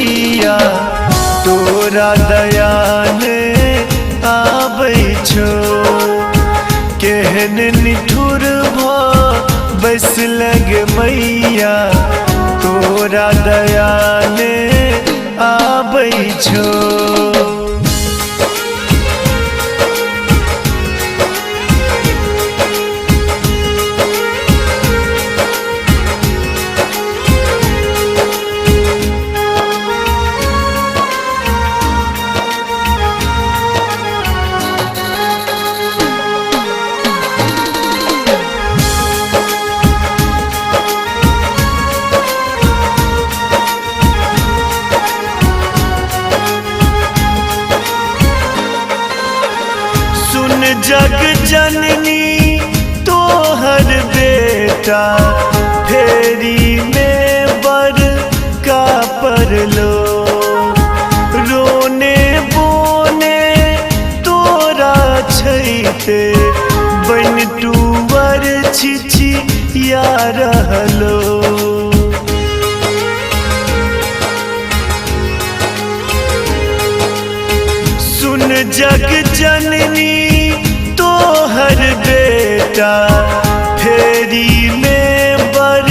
मैया तोरा दया ने आबै छो। केहन निठुर बस लगे मैया तोरा दया ने आबै छो। जग जननी तोहर बेटा फेरी में बर का परलो। रोने बोने तोरा छैते बन टूवर छिछि या रहलो। सुन जग जननी तोहर बेटा फेरी में बर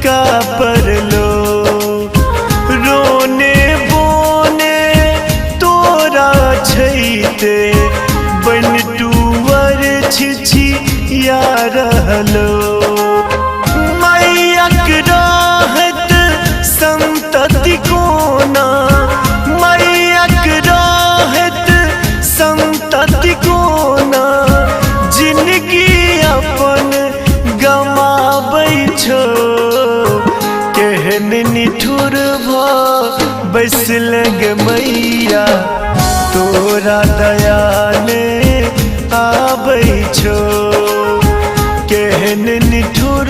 का परलो। रोने बोने तोरा छैते बन टूवर छिछि या रहलो। मैयक रहत संतति कोना मैयक रहत संतति कोना जिंदगी अपन गमाबै छो। केहन निठुर बस लग मैया तोरा दया ने आबै छो। केहन निठुर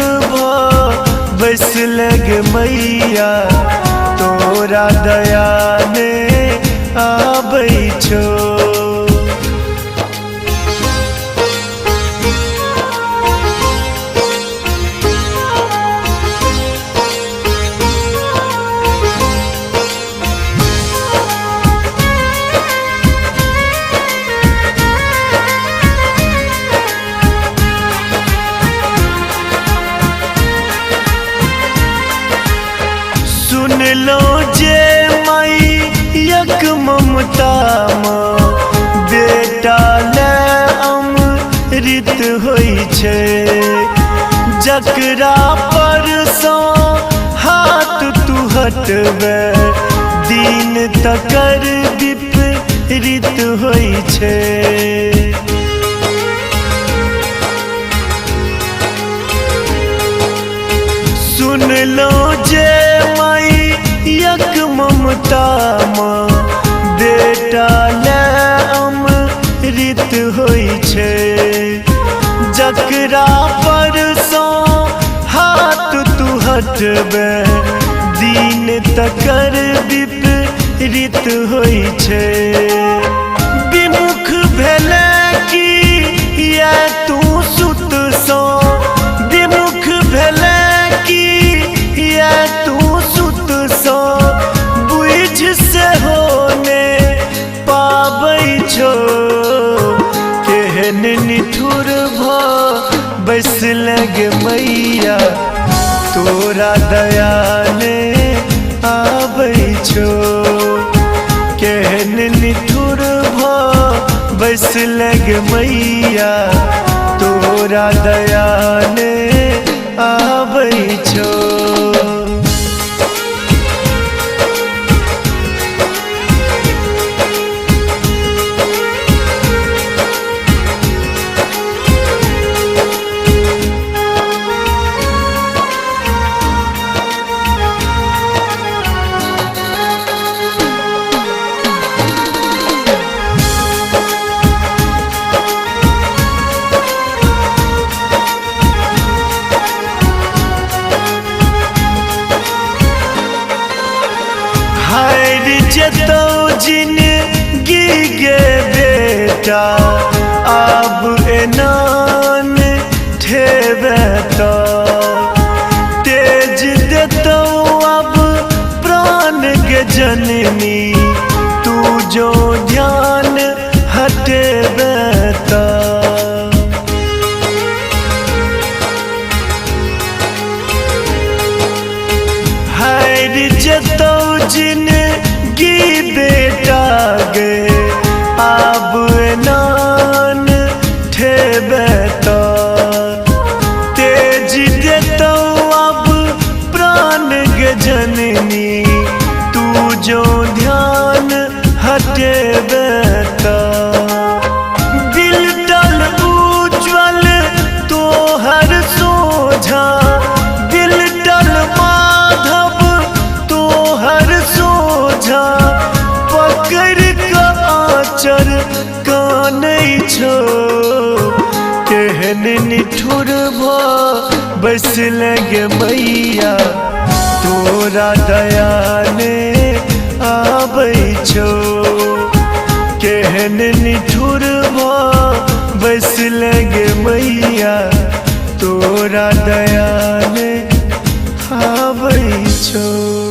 बस लग मैया तोरा दया ने आबै छो। सुन लो जे मैयक ममता माँ बेटा ले अमृत होइ छै। जकरा पर सँ हाथ तू हटबे दिन तकर विपरीत होइ छै। सुन लो जे मैयक ममता माँ बेटा ले अमृत होइ छै। जकरा पर सँ हाथ तू हटबे दिन तकर विपरीत होइ छै। विमुख भेले कि या तू सुत सँ विमुख भेले कि या तू सुत सँ बुझ से होने पाबै छो। केहन निठुर बस लग मैया तोरा दया ने आबै छो। केहन निठुर बस लग मैया तोरा दया ने आबै छो। जतो जिंदगी गे बेटा अब एनान ठेबे तो तेज देतो अब प्राण के जननी तू जो ध्यान हटे बेता। हैर जतो जिंदगी बेटा गे अब नान ठे बेता। तेज देतो अब प्राण गे जननी तू जो ध्यान हटे बेता। दिल टल उज्ज्वल तो हर सोझा, दिल टल माधव तो हर सोझा। पकड़ का आचर कानई छो केहन निठुर बस लगे मैया तोरा दया ने आबै छो। केहन निठुर बस लगे मैया तोरा दया ने आबै छो।